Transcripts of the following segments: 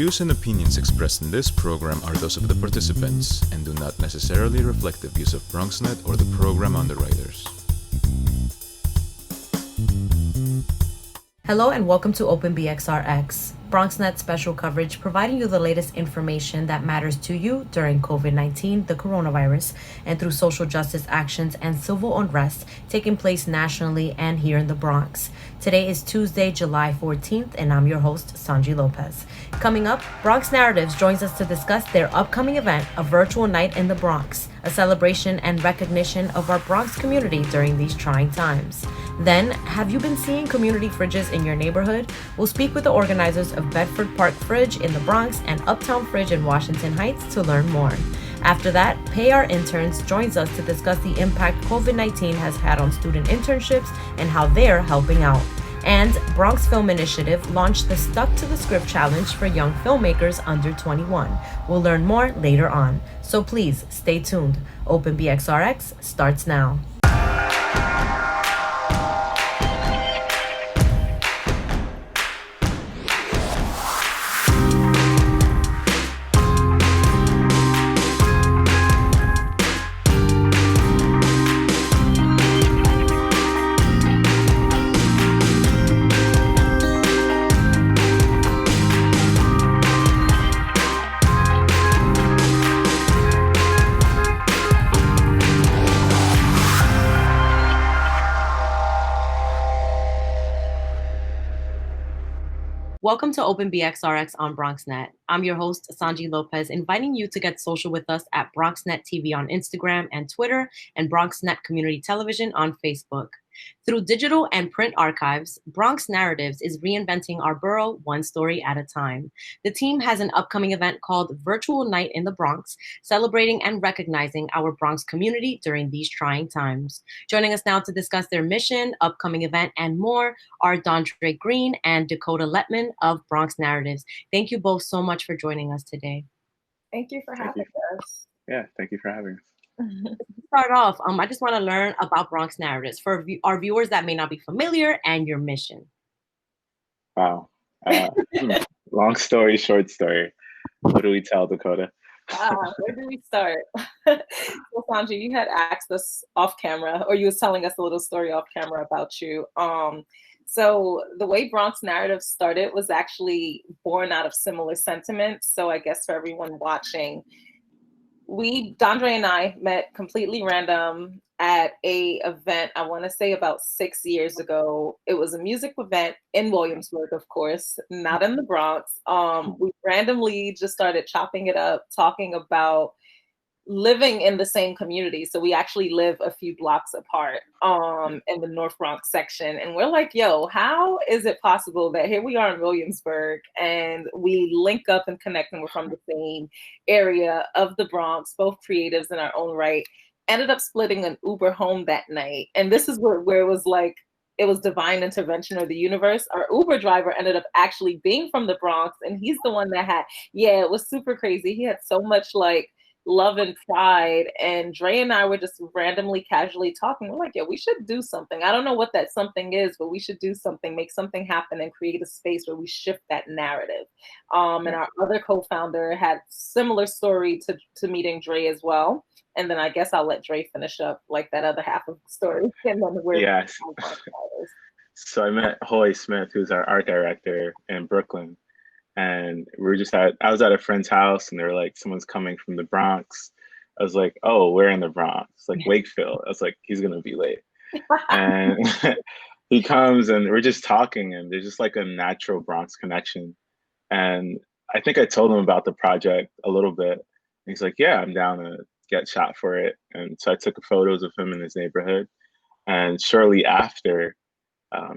views and opinions expressed in this program are those of the participants and do not necessarily reflect the views of BronxNet or the program underwriters. Hello and welcome to Open BXRx, BronxNet special coverage providing you the latest information that matters to you during COVID-19, the coronavirus, and through social justice actions and civil unrest taking place nationally and here in the Bronx. Today is Tuesday, July 14th, and I'm your host, Sonyi Lopez. Coming up, Bronx Narratives joins us to discuss their upcoming event, A Virtual Night in the Bronx, a celebration and recognition of our Bronx community during these trying times. Then, have you been seeing community fridges in your neighborhood? We'll speak with the organizers of Bedford Park Fridge in the Bronx and Uptown Fridge in Washington Heights to learn more. After that, Pr Interns joins us to discuss the impact COVID-19 has had on student internships and how they're helping out. And Bronx Film Initiative launched the Stuck to the Script Challenge for young filmmakers under 21. We'll learn more later on. So please stay tuned. Open BXRX starts now. Welcome to Open BXRX on BronxNet. I'm your host, Sonyi Lopez, inviting you to get social with us at BronxNet TV on Instagram and Twitter and BronxNet Community Television on Facebook. Through digital and print archives, Bronx Narratives is reinventing our borough one story at a time. The team has an upcoming event called Virtual Night in the Bronx, celebrating and recognizing our Bronx community during these trying times. Joining us now to discuss their mission, upcoming event, and more are Dondre Green and Decota Letman of Bronx Narratives. Thank you both so much for joining us today. Thank you for having us. Yeah, thank you for having us. To start off, I just want to learn about Bronx Narratives for our viewers that may not be familiar and your mission. Wow. Long story, short story. What do we tell Decota? Where do we start? So Sonyi, you had asked us off camera, or you was telling us a little story off camera about you. So the way Bronx Narrative started was actually born out of similar sentiments. So I guess for everyone watching, Dondre and I met completely random at a event, I want to say about 6 years ago. It was a music event in Williamsburg, of course, not in the Bronx. We randomly just started chopping it up, talking about living in the same community. So we actually live a few blocks apart in the North Bronx section. And we're like, yo, how is it possible that here we are in Williamsburg and we link up and connect and we're from the same area of the Bronx, both creatives in our own right, ended up splitting an Uber home that night. And this is where it was like, it was divine intervention of the universe. Our Uber driver ended up actually being from the Bronx, and he's the one that it was super crazy. He had so much like love and pride, and Dre and I were just randomly casually talking. We're like, yeah, we should do something. I don't know what that something is, but we should do something, make something happen, and create a space where we shift that narrative. And our other co-founder had similar story to meeting Dre as well. And then I guess I'll let Dre finish up like that other half of the story. And then Yes. So I met Hoy Smith, who's our art director in Brooklyn. And I was at a friend's house and they were like, someone's coming from the Bronx. I was like, oh, we're in the Bronx, like Wakefield. I was like, he's going to be late. And he comes and we're just talking and there's just like a natural Bronx connection. And I think I told him about the project a little bit. And he's like, yeah, I'm down to get shot for it. And so I took photos of him in his neighborhood. And shortly after,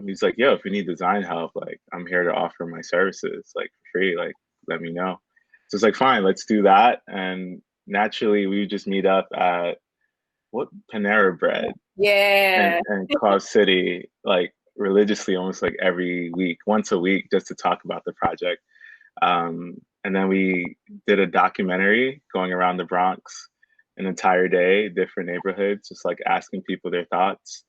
he's like, yo, if you need design help, like I'm here to offer my services, like for free, like let me know. So it's like, fine, let's do that. And naturally we would just meet up at Panera Bread. Yeah. And Cause City, like religiously, almost like every week, once a week, just to talk about the project. And then we did a documentary going around the Bronx an entire day, different neighborhoods, just like asking people their thoughts,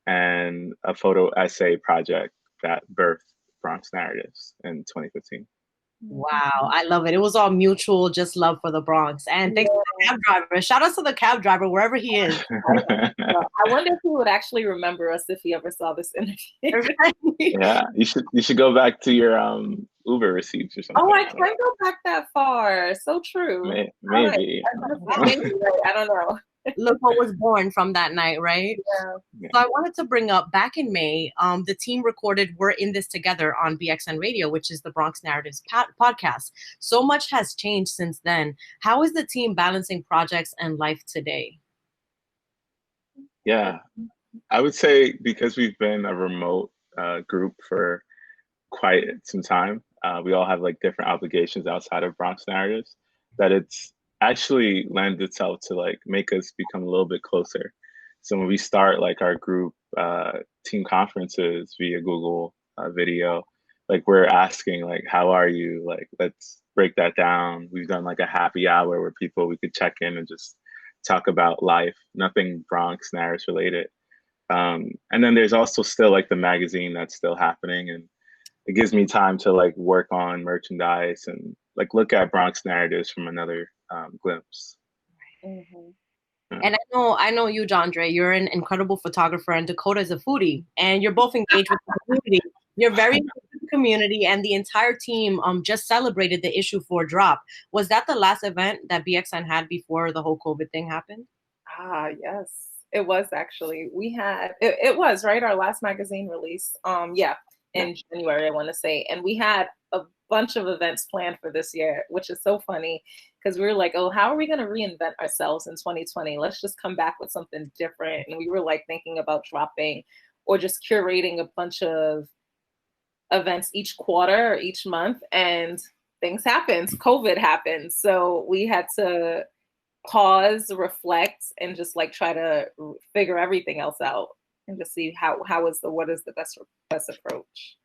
and a photo essay project that birthed Bronx Narratives in 2015. Wow, I love it. It was all mutual, just love for the Bronx. And thanks to the Yeah. cab driver. Shout out to the cab driver wherever he is. I wonder if he would actually remember us if he ever saw this interview. Yeah, you should go back to your Uber receipts or something. Oh, I can't go back that far. So true. Maybe. Maybe, right. I don't know. Look what was born from that night, right? Yeah. So I wanted to bring up, back in May, the team recorded We're In This Together on BXN Radio, which is the Bronx Narratives podcast. So much has changed since then. How is the team balancing projects and life today? Yeah, I would say because we've been a remote group for quite some time, we all have like different obligations outside of Bronx Narratives, that it's actually lends itself to like make us become a little bit closer. So when we start like our group team conferences via Google video, like we're asking like, how are you? Like, let's break that down. We've done like a happy hour where we could check in and just talk about life, nothing Bronx Narratives related. And then there's also still like the magazine that's still happening, and it gives me time to like work on merchandise and like look at Bronx Narratives from another glimpse. Mm-hmm. And I know you, Dondre. You're an incredible photographer, and Decota is a foodie, and you're both engaged with the community. You're very engaged with the community, and the entire team just celebrated the issue 4 drop. Was that the last event that BXN had before the whole COVID thing happened? Ah, yes, it was actually. We had it was right our last magazine release. Yeah, in January, I want to say, and we had a bunch of events planned for this year, which is so funny because we were like, oh, how are we going to reinvent ourselves in 2020? Let's just come back with something different. And we were like thinking about dropping or just curating a bunch of events each quarter or each month, and things happened. COVID happened, so we had to pause, reflect, and just like try to figure everything else out and just see what is the best approach.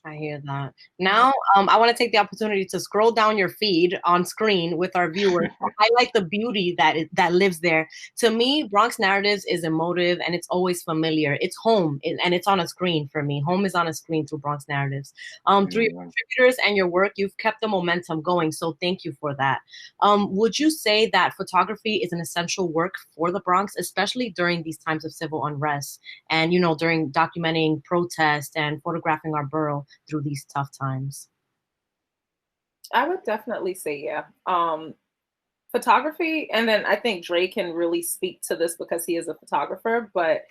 I hear that. Now, I want to take the opportunity to scroll down your feed on screen with our viewers to highlight the beauty that lives there. To me, Bronx Narratives is emotive and it's always familiar. It's home, and it's on a screen for me. Home is on a screen through Bronx Narratives. Through your contributors and your work, you've kept the momentum going, so thank you for that. Would you say that photography is an essential work for the Bronx, especially during these times of civil unrest and, during documenting protest and photographing our borough through these tough times? I would definitely say, yeah. Photography, and then I think Dre can really speak to this because he is a photographer, but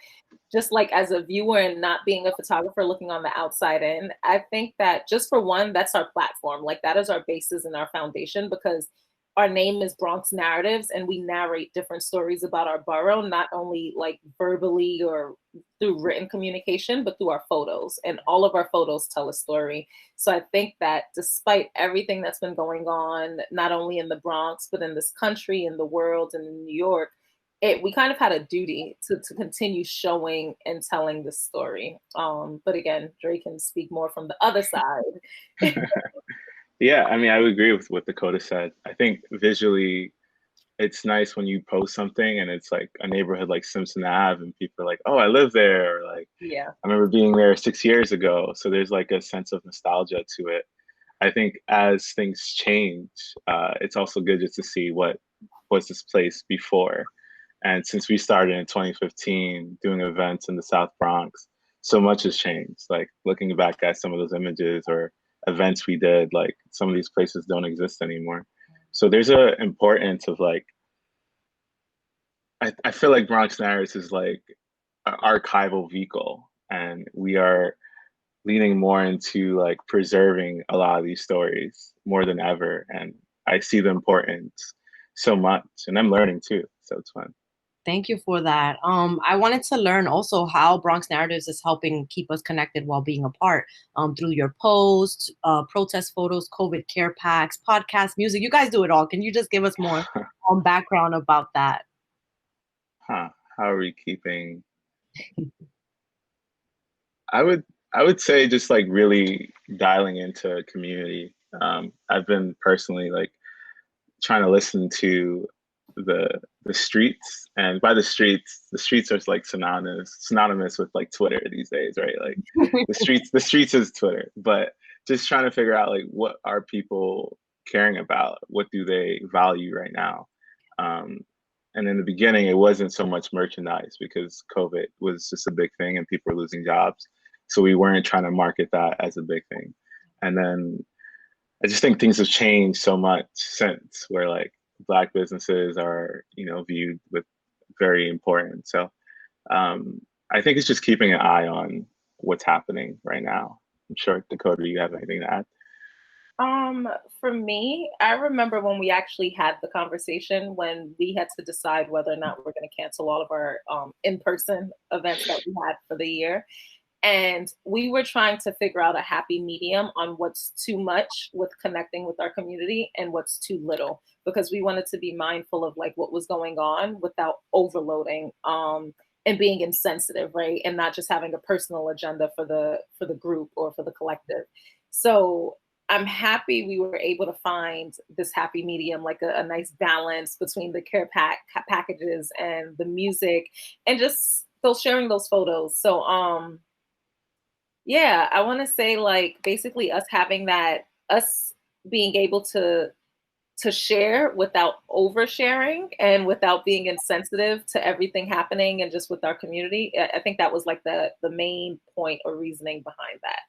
just like as a viewer and not being a photographer looking on the outside in, I think that just for one, that's our platform. Like that is our basis and our foundation, because our name is Bronx Narratives and we narrate different stories about our borough, not only like verbally or through written communication, but through our photos. And all of our photos tell a story. So I think that despite everything that's been going on, not only in the Bronx, but in this country, in the world, and in New York, we kind of had a duty to continue showing and telling this story. But again, Dre can speak more from the other side. Yeah, I mean, I would agree with what Decota said. I think visually, it's nice when you post something and it's like a neighborhood like Simpson Ave and people are like, oh, I live there. Or like, yeah, I remember being there 6 years ago. So there's like a sense of nostalgia to it. I think as things change, it's also good just to see what was this place before. And since we started in 2015 doing events in the South Bronx, so much has changed. Like looking back at some of those images or events we did, like some of these places don't exist anymore. So there's a importance of like, I feel like Bronx Narratives is like an archival vehicle, and we are leaning more into like preserving a lot of these stories more than ever. And I see the importance so much, and I'm learning too. So it's fun. Thank you for that. I wanted to learn also how Bronx Narratives is helping keep us connected while being apart, through your posts, protest photos, COVID care packs, podcasts, music. You guys do it all. Can you just give us more background about that? How are we keeping? I would say just like really dialing into community. I've been personally like trying to listen to the streets, and by the streets are like synonymous with like Twitter these days, right? Like the streets is Twitter, but just trying to figure out like what are people caring about? What do they value right now? And in the beginning, it wasn't so much merchandise because COVID was just a big thing and people were losing jobs. So we weren't trying to market that as a big thing. And then I just think things have changed so much since, where like Black businesses are, viewed with very important. So I think it's just keeping an eye on what's happening right now. I'm sure, Decota, you have anything to add? For me, I remember when we actually had the conversation when we had to decide whether or not we're going to cancel all of our in-person events that we had for the year. And we were trying to figure out a happy medium on what's too much with connecting with our community and what's too little, because we wanted to be mindful of like what was going on without overloading and being insensitive, right? And not just having a personal agenda for the group or for the collective. So I'm happy we were able to find this happy medium, like a nice balance between the care packages and the music and just sharing those photos. So yeah, I want to say like basically us having that, us being able to share without oversharing and without being insensitive to everything happening and just with our community. I think that was like the main point or reasoning behind that,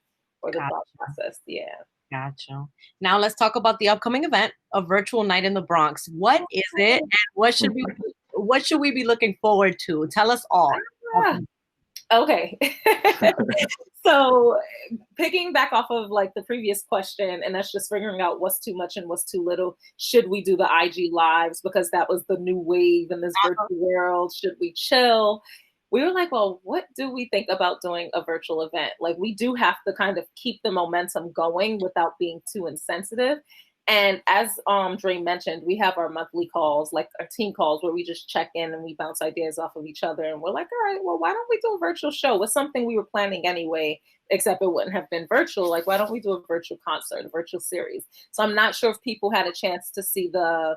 or the thought process. Yeah. Gotcha. Now let's talk about the upcoming event, a virtual night in the Bronx. What is it, and what should we be looking forward to? Tell us all. Okay. So picking back off of like the previous question, and that's just figuring out what's too much and what's too little. Should we do the IG lives because that was the new wave in this virtual world? Should we chill? We were like, well, what do we think about doing a virtual event? Like we do have to kind of keep the momentum going without being too insensitive. And as Dre mentioned, we have our monthly calls, like our team calls, where we just check in and we bounce ideas off of each other. And we're like, all right, well, why don't we do a virtual show? It's something we were planning anyway, except it wouldn't have been virtual. Like, why don't we do a virtual concert, a virtual series? So I'm not sure if people had a chance to see I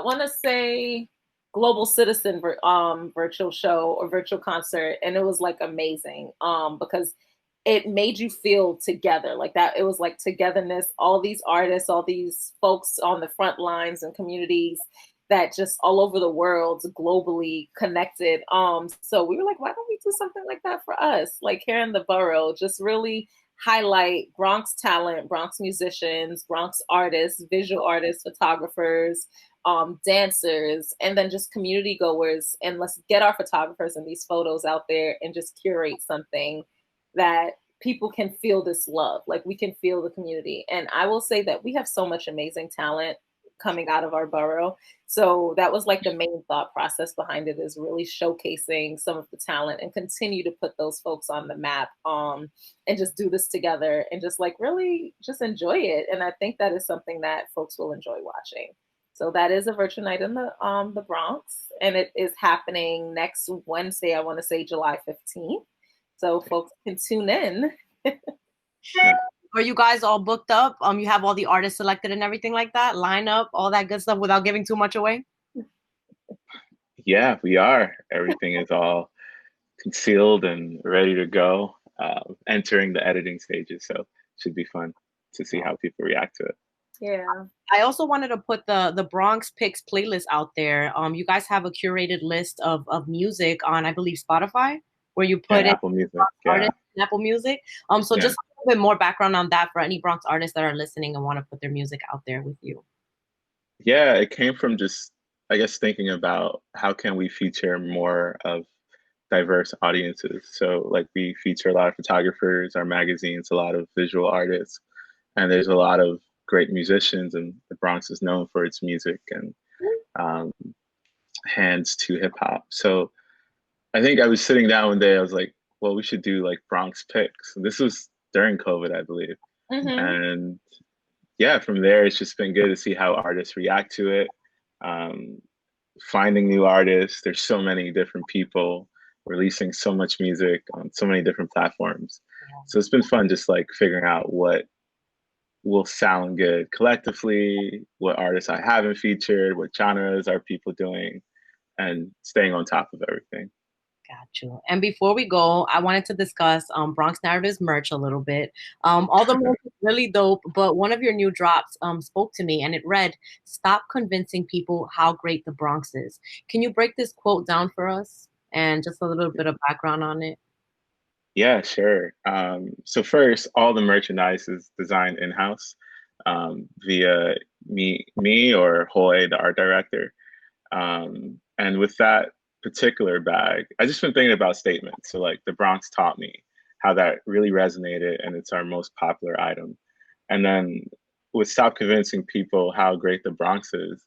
want to say, Global Citizen virtual show or virtual concert. And it was like amazing because it made you feel together like that. It was like togetherness, all these artists, all these folks on the front lines and communities that just all over the world, globally connected. So we were like, why don't we do something like that for us? Like here in the borough, just really highlight Bronx talent, Bronx musicians, Bronx artists, visual artists, photographers, dancers, and then just community goers. And let's get our photographers and these photos out there and just curate something that people can feel this love, like we can feel the community. And I will say that we have so much amazing talent coming out of our borough. So that was like the main thought process behind it, is really showcasing some of the talent and continue to put those folks on the map and just do this together and just like really just enjoy it. And I think that is something that folks will enjoy watching. So that is a virtual night in the Bronx, and it is happening next Wednesday, I want to say July 15th. So folks can tune in. Are you guys all booked up? You have all the artists selected and everything like that, line up, all that good stuff without giving too much away? Yeah, we are. Everything is all concealed and ready to go, entering the editing stages. So it should be fun to see how people react to it. Yeah. I also wanted to put the Bronx Picks playlist out there. You guys have a curated list of music on, I believe, Spotify, where you put in Apple Music. Apple Music. So just a little bit more background on that for any Bronx artists that are listening and want to put their music out there with you. Yeah, it came from just, I guess, thinking about how can we feature more of diverse audiences. So like we feature a lot of photographers, our magazines, a lot of visual artists, and there's a lot of great musicians, and the Bronx is known for its music and hands to hip hop. So I think I was sitting down one day, I was like, well, we should do like Bronx Picks. And this was during COVID, I believe. And yeah, from there, it's just been good to see how artists react to it. Finding new artists. There's so many different people releasing so much music on so many different platforms. So it's been fun just like figuring out what will sound good collectively, what artists I haven't featured, what genres are people doing, and staying on top of everything. Got you. And before we go, I wanted to discuss Bronx Narratives merch a little bit. All the merch is really dope, but one of your new drops spoke to me and it read, "Stop convincing people how great the Bronx is." Can you break this quote down for us and just a little bit of background on it? Yeah, sure. So first, all the merchandise is designed in-house via me or Hoy, the art director. And with that particular bag, I just been thinking about statements. So like the Bronx taught me how that really resonated, and it's our most popular item. And then with Stop Convincing People How Great the Bronx Is,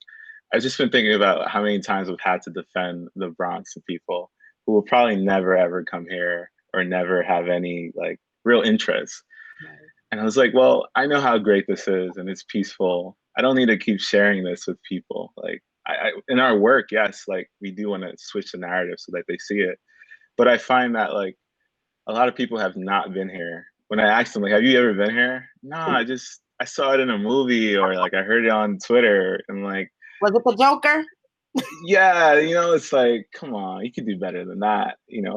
I've just been thinking about how many times we've had to defend the Bronx to people who will probably never ever come here or never have any like real interest. Right. And I was like, well, I know how great this is and it's peaceful. I don't need to keep sharing this with people. Like I in our work, yes, like we do want to switch the narrative so that they see it. But I find that like a lot of people have not been here. When I asked them, like, have you ever been here? No, I saw it in a movie or like I heard it on Twitter and like, was it the Joker? Yeah, it's like, come on, you could do better than that,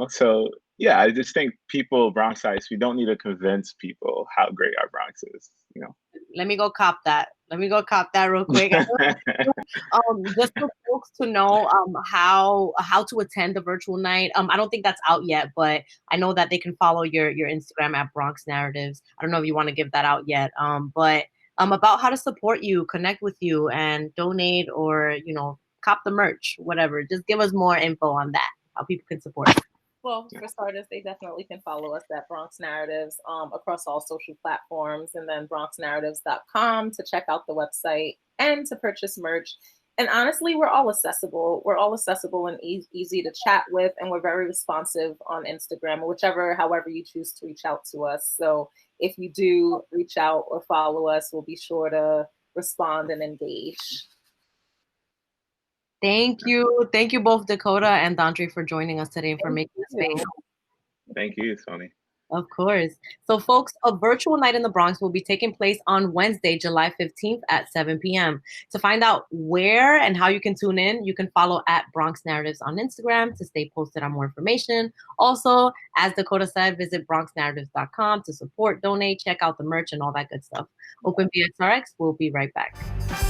So yeah, I just think people, Bronxites, we don't need to convince people how great our Bronx is, Let me go cop that. Real quick. Just for folks to know how to attend the virtual night. I don't think that's out yet, but I know that they can follow your Instagram at Bronx Narratives. I don't know if you want to give that out yet. But about how to support you, connect with you, and donate or cop the merch, whatever. Just give us more info on that, how people can support you. Well, for starters, they definitely can follow us at Bronx Narratives across all social platforms, and then bronxnarratives.com to check out the website and to purchase merch. And honestly, we're all accessible. We're all accessible and easy to chat with, and we're very responsive on Instagram, or however you choose to reach out to us. So if you do reach out or follow us, we'll be sure to respond and engage. Thank you. Thank you both, Decota and Dondre, for joining us today and for making this space. Thank you, Sonyi. Of course. So, folks, a virtual night in the Bronx will be taking place on Wednesday, July 15th at 7 p.m. To find out where and how you can tune in, you can follow at Bronx Narratives on Instagram to stay posted on more information. Also, as Decota said, visit bronxnarratives.com to support, donate, check out the merch, and all that good stuff. Open BXRx. We'll be right back.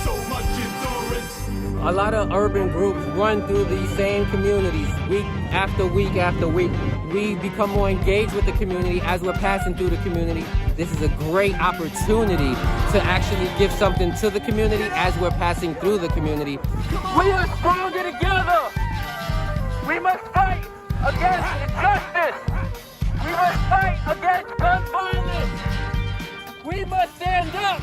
So much endurance. A lot of urban groups run through these same communities week after week after week. We become more engaged with the community as we're passing through the community. This is a great opportunity to actually give something to the community as we're passing through the community. We are stronger together. We must fight against injustice. We must fight against gun violence. We must stand up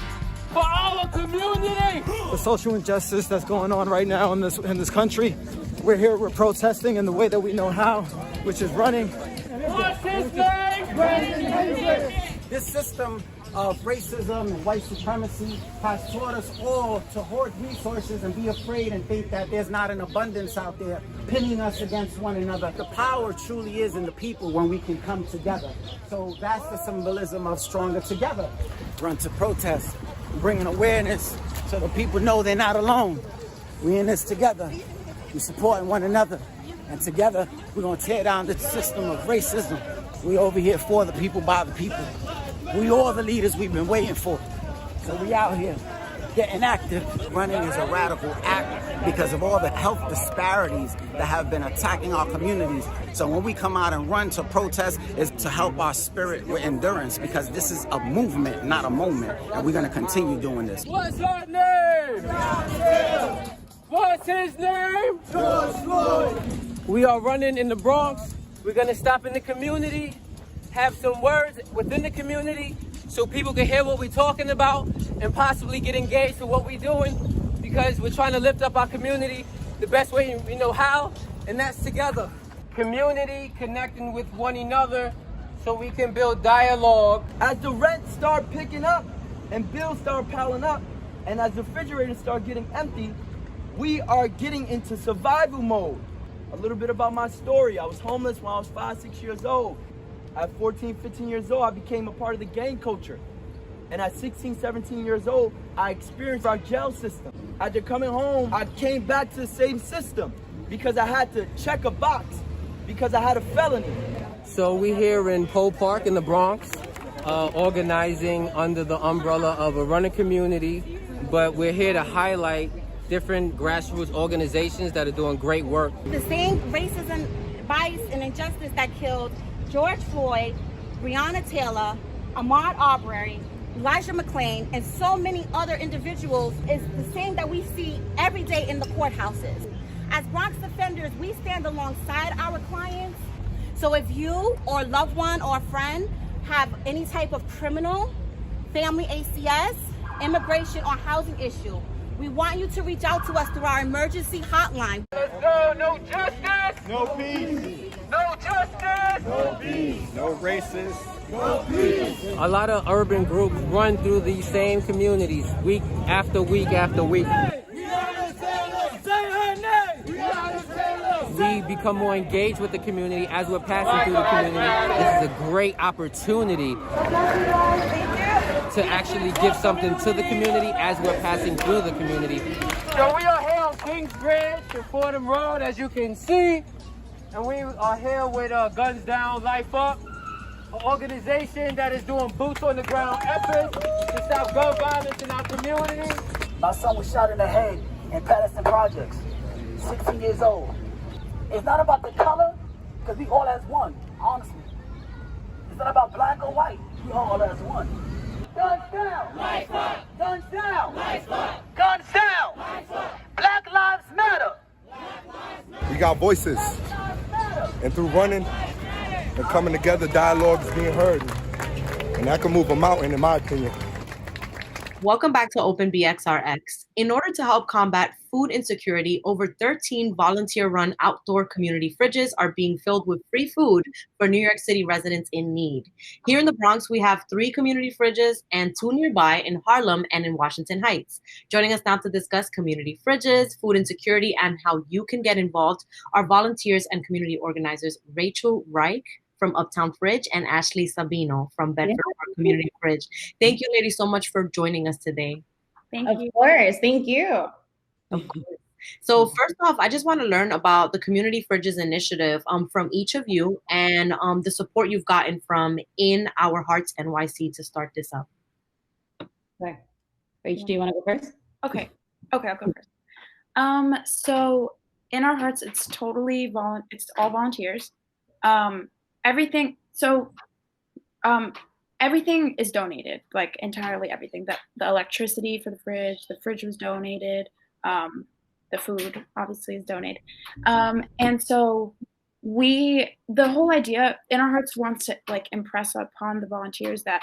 for our community. The social injustice that's going on right now in this country. We're here, we're protesting in the way that we know how, which is running. What's his name? This system of racism and white supremacy has taught us all to hoard resources and be afraid and think that there's not an abundance out there pinning us against one another. The power truly is in the people when we can come together. So that's the symbolism of stronger together. Run to protest, bringing awareness so the people know they're not alone. We're in this together. We're supporting one another. And together, we're going to tear down the system of racism. We're over here for the people, by the people. We are the leaders we've been waiting for. So we out here getting active. Running is a radical act because of all the health disparities that have been attacking our communities. So when we come out and run to protest, is to help our spirit with endurance, because this is a movement, not a moment. And we're going to continue doing this. What's her name? What's his name? George Floyd. We are running in the Bronx. We're going to stop in the community, have some words within the community so people can hear what we're talking about and possibly get engaged with what we're doing, because we're trying to lift up our community the best way we know how, and that's together. Community, connecting with one another so we can build dialogue. As the rent start picking up and bills start piling up, and as the refrigerators start getting empty, we are getting into survival mode. A little bit about my story. I was homeless when I was 5, 6 years old. At 14, 15 years old, I became a part of the gang culture. And at 16, 17 years old, I experienced our jail system. After coming home, I came back to the same system because I had to check a box because I had a felony. So we here in Poe Park in the Bronx, organizing under the umbrella of a running community, but we're here to highlight different grassroots organizations that are doing great work. The same racism, bias, and injustice that killed George Floyd, Breonna Taylor, Ahmaud Arbery, Elijah McClain, and so many other individuals is the same that we see every day in the courthouses. As Bronx defenders, we stand alongside our clients. So if you or loved one or friend have any type of criminal, family ACS, immigration, or housing issue, we want you to reach out to us through our emergency hotline. Let's go! No justice! No peace! No justice! No peace! No racist! No peace! A lot of urban groups run through these same communities week after week after week. We become more engaged with the community as we're passing through the community. This is a great opportunity to actually give something to the community as we're passing through the community. So we are here on Kingsbridge and Fordham Road, as you can see, and we are here with Guns Down, Life Up, an organization that is doing boots on the ground efforts to stop gun violence in our community. My son was shot in the head in Patterson Projects, 16 years old. It's not about the color, because we all as one, honestly. It's not about black or white, we all as one. Guns down! Life up! Guns down! Life up! Guns down! Life up! Black Lives Matter! We got voices. And through running and coming together, dialogue is being heard. And that can move a mountain, in my opinion. Welcome back to Open BXRx. In order to help combat food insecurity, over 13 volunteer-run outdoor community fridges are being filled with free food for New York City residents in need. Here in the Bronx, we have 3 community fridges and 2 nearby in Harlem and in Washington Heights. Joining us now to discuss community fridges, food insecurity, and how you can get involved are volunteers and community organizers Rachel Reich from Uptown Fridge and Ashley Sabino from Bedford Park Community Fridge. Thank you, ladies, so much for joining us today. Thank you. Of course. Thank you. Of course. So first off, I just want to learn about the Community Fridges initiative from each of you and the support you've gotten from In Our Hearts NYC to start this up. Okay. Rach, do you want to go first? Okay, I'll go first. So In Our Hearts, it's totally it's all volunteers. Everything is donated, like entirely everything. The electricity for the fridge was donated. The food obviously is donated. And so the whole idea, In Our Hearts wants to like impress upon the volunteers that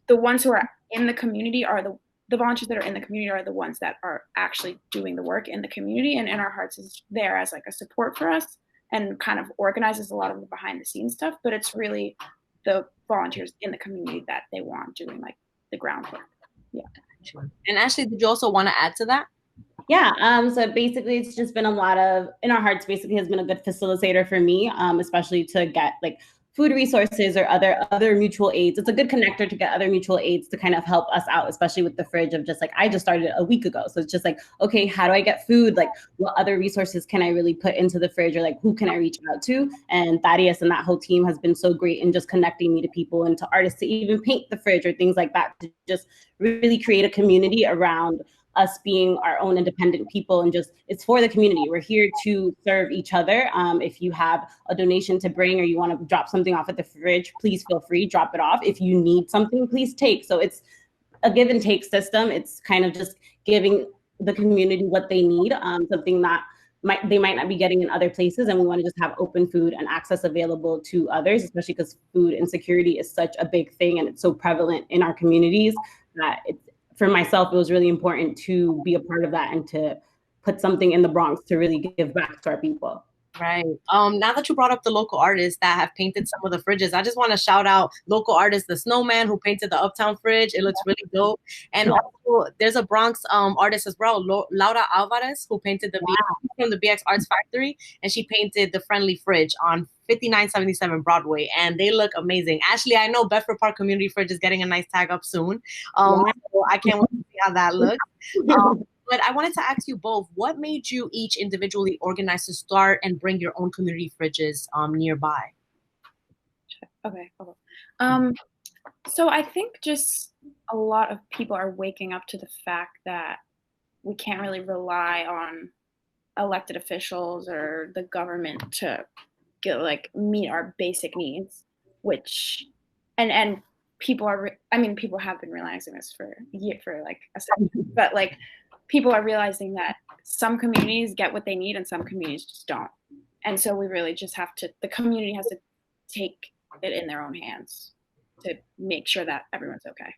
the ones who are in the community are the volunteers that are in the community are the ones that are actually doing the work in the community, and In Our Hearts is there as like a support for us and kind of organizes a lot of the behind the scenes stuff, but it's really the volunteers in the community that they want doing like the groundwork. Yeah. And Ashley, did you also want to add to that? Yeah, so basically it's just been a lot of, In Our Hearts basically has been a good facilitator for me, especially to get like food resources or other mutual aids. It's a good connector to get other mutual aids to kind of help us out, especially with the fridge of just like, I just started a week ago. So it's just like, okay, how do I get food? Like what other resources can I really put into the fridge, or like who can I reach out to? And Thaddeus and that whole team has been so great in just connecting me to people and to artists to even paint the fridge or things like that, to just really create a community around us being our own independent people, and just it's for the community. We're here to serve each other. If you have a donation to bring or you want to drop something off at the fridge, please feel free, drop it off. If you need something, please take. So it's a give and take system. It's kind of just giving the community what they need, something that they might not be getting in other places. And we want to just have open food and access available to others, especially because food insecurity is such a big thing and it's so prevalent in our communities that for myself, it was really important to be a part of that and to put something in the Bronx to really give back to our people. Right. Now that you brought up the local artists that have painted some of the fridges, I just want to shout out local artist, the Snowman, who painted the Uptown Fridge. It looks really dope. And also, there's a Bronx artist as well, Laura Alvarez, who painted from the BX Arts Factory, and she painted the Friendly Fridge on 5977 Broadway, and they look amazing. Ashley, I know Bedford Park Community Fridge is getting a nice tag up soon. So I can't wait to see how that looks. But I wanted to ask you both, what made you each individually organize to start and bring your own community fridges nearby? Okay. So I think just a lot of people are waking up to the fact that we can't really rely on elected officials or the government to meet our basic needs, which and people are people have been realizing this for like a second, but like people are realizing that some communities get what they need and some communities just don't, and so we really just have to, the community has to take it in their own hands to make sure that everyone's okay.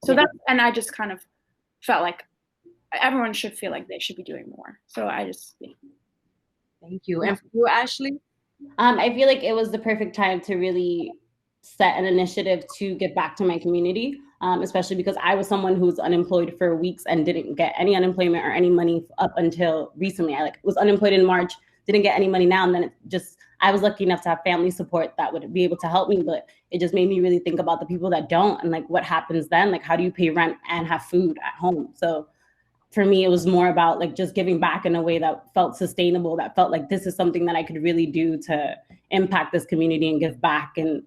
So that, and I just kind of felt like everyone should feel like they should be doing more. So I just thank you. And for you, Ashley? I feel like it was the perfect time to really set an initiative to give back to my community, especially because I was someone who was unemployed for weeks and didn't get any unemployment or any money up until recently. I was unemployed in March, didn't get any money now, and then I was lucky enough to have family support that would be able to help me, but it just made me really think about the people that don't and like what happens then, like how do you pay rent and have food at home? So for me, it was more about like just giving back in a way that felt sustainable, that felt like this is something that I could really do to impact this community and give back and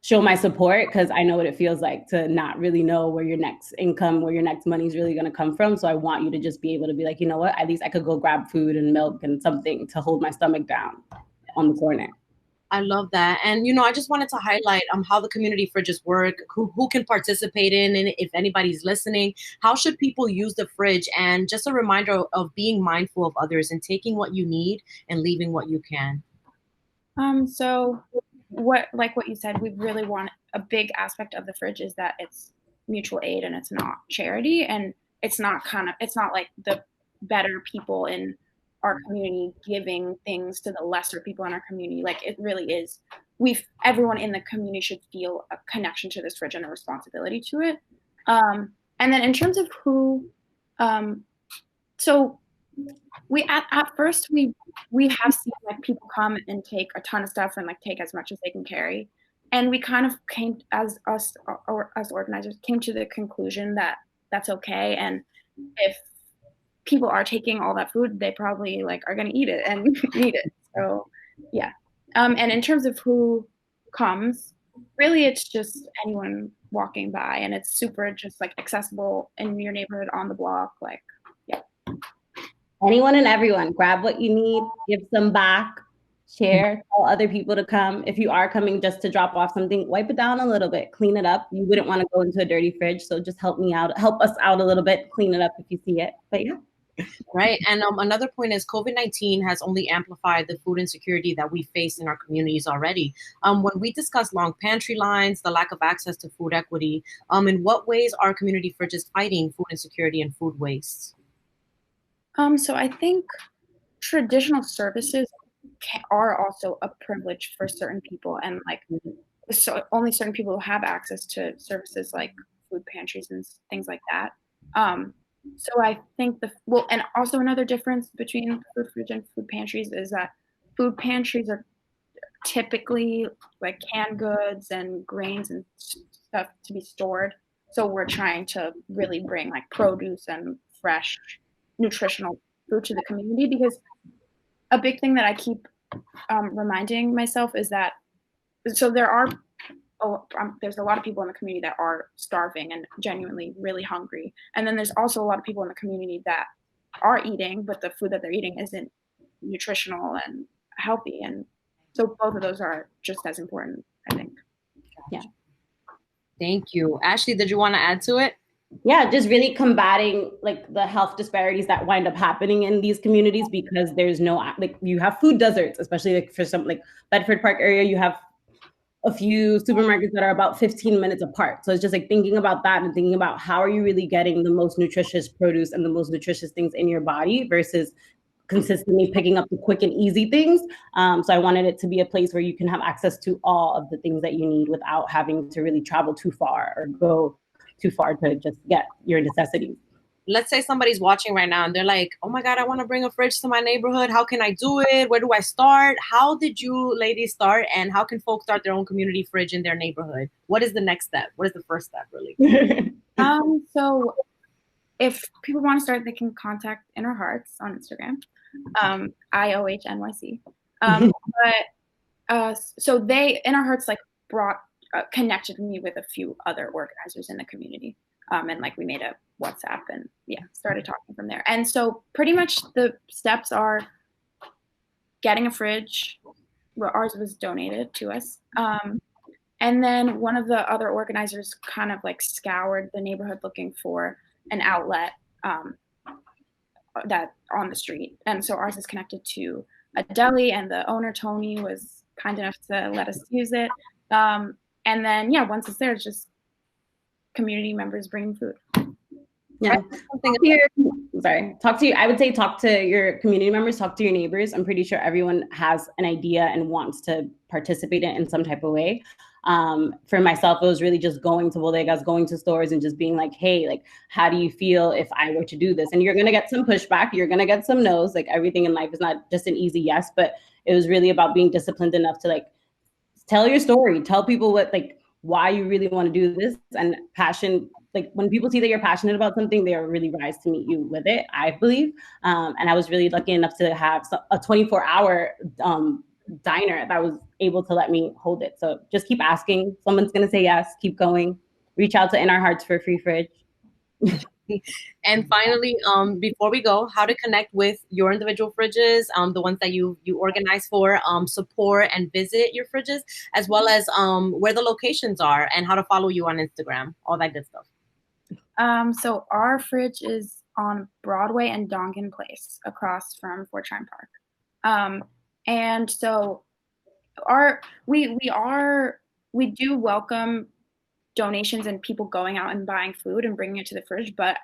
show my support, because I know what it feels like to not really know where your next income, where your next money is really going to come from. So I want you to just be able to be like, you know what, at least I could go grab food and milk and something to hold my stomach down on the corner. I love that. And, you know, I just wanted to highlight how the community fridges work, who can participate in, and if anybody's listening, how should people use the fridge? And just a reminder of being mindful of others and taking what you need and leaving what you can. So what you said, we really want, a big aspect of the fridge is that it's mutual aid and it's not charity, and it's not like the better people in our community giving things to the lesser people in our community. Like it really is, everyone in the community should feel a connection to this fridge and a responsibility to it. And then in terms of who, so we at first we have seen like people come and take a ton of stuff and like take as much as they can carry, and we kind of came as organizers came to the conclusion that that's okay, and if people are taking all that food, they probably like are going to eat it and need it. So yeah. And in terms of who comes, really it's just anyone walking by, and it's super just like accessible in your neighborhood, on the block, like yeah. Anyone and everyone, grab what you need, give some back, share, tell other people to come. If you are coming just to drop off something, wipe it down a little bit, clean it up. You wouldn't want to go into a dirty fridge, so just help us out a little bit, clean it up if you see it. But yeah. Right. And another point is COVID-19 has only amplified the food insecurity that we face in our communities already. When we discuss long pantry lines, the lack of access to food equity, in what ways are community fridges fighting food insecurity and food waste? So I think traditional services are also a privilege for certain people, and like so only certain people have access to services like food pantries and things like that. So I think and also another difference between food fridge and food pantries is that food pantries are typically like canned goods and grains and stuff to be stored. So we're trying to really bring like produce and fresh, nutritional food to the community, because a big thing that I keep reminding myself is that, so there's a lot of people in the community that are starving and genuinely really hungry. And then there's also a lot of people in the community that are eating, but the food that they're eating isn't nutritional and healthy. And so both of those are just as important, I think. Yeah. Thank you. Ashley, did you want to add to it? Yeah, just really combating like the health disparities that wind up happening in these communities, because there's no, like you have food deserts, especially like for some like Bedford Park area, you have a few supermarkets that are about 15 minutes apart. So it's just like thinking about that and thinking about how are you really getting the most nutritious produce and the most nutritious things in your body versus consistently picking up the quick and easy things. So I wanted it to be a place where you can have access to all of the things that you need without having to really travel too far or go too far to just get your necessities. Let's say somebody's watching right now and they're like, oh my God, I want to bring a fridge to my neighborhood. How can I do it? Where do I start? How did you ladies start? And how can folks start their own community fridge in their neighborhood? What is the next step? What is the first step really? So if people want to start, they can contact Inner Hearts on Instagram, IOHNYC. So Inner Hearts like connected me with a few other organizers in the community. And like we made a WhatsApp and started talking from there. And so pretty much the steps are getting a fridge. Ours was donated to us. And then one of the other organizers kind of like scoured the neighborhood looking for an outlet that on the street. And so ours is connected to a deli, and the owner, Tony, was kind enough to let us use it. And then, once it's there, it's just community members bringing food. Yeah. Talk to you. I would say talk to your community members, talk to your neighbors. I'm pretty sure everyone has an idea and wants to participate in some type of way. For myself, it was really just going to bodegas, going to stores and just being like, hey, like, how do you feel if I were to do this? And you're going to get some pushback. You're going to get some no's. Like, everything in life is not just an easy yes, but it was really about being disciplined enough to like tell your story, tell people why you really want to do this, and passion. Like, when people see that you're passionate about something, they are really rise to meet you with it, I believe. And I was really lucky enough to have a 24-hour diner that was able to let me hold it. So just keep asking. Someone's going to say yes. Keep going. Reach out to Inner Hearts for a free fridge. And finally, before we go, how to connect with your individual fridges, the ones that you organize for, support and visit your fridges, as well as where the locations are and how to follow you on Instagram, all that good stuff. So our fridge is on Broadway and Dongan Place, across from Fort Tryon Park. And so we do welcome donations and people going out and buying food and bringing it to the fridge, but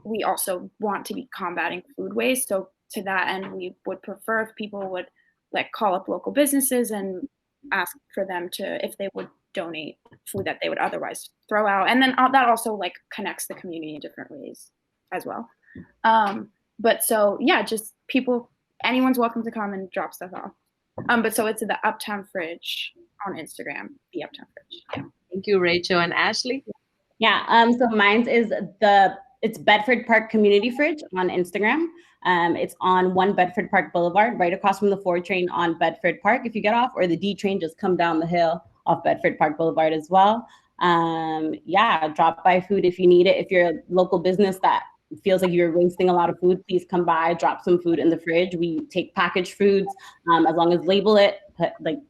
we also want to be combating food waste. So to that end, we would prefer if people would like call up local businesses and ask for them if they would donate food that they would otherwise throw out. And then that also like connects the community in different ways as well. But so just people, anyone's welcome to come and drop stuff off. But so it's the Uptown Fridge on Instagram, the Uptown Fridge. Yeah. Thank you, Rachel. And Ashley? Yeah, so mine's is it's Bedford Park Community Fridge on Instagram. It's on 1 Bedford Park Boulevard, right across from the 4 train on Bedford Park if you get off, or the D train, just come down the hill off Bedford Park Boulevard as well. Drop by food if you need it. If you're a local business that feels like you're wasting a lot of food, please come by, drop some food in the fridge. We take packaged foods, as long as label it,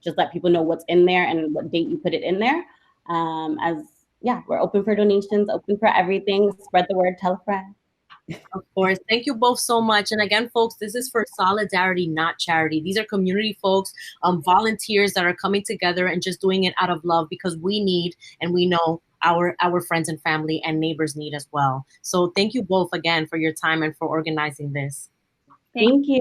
just let people know what's in there and what date you put it in there. We're open for donations, open for everything. Spread the word, tell a friend. Of course. Thank you both so much. And again, folks, this is for solidarity, not charity. These are community folks, volunteers that are coming together and just doing it out of love, because we need, and we know our friends and family and neighbors need as well. So thank you both again for your time and for organizing this. Thank you.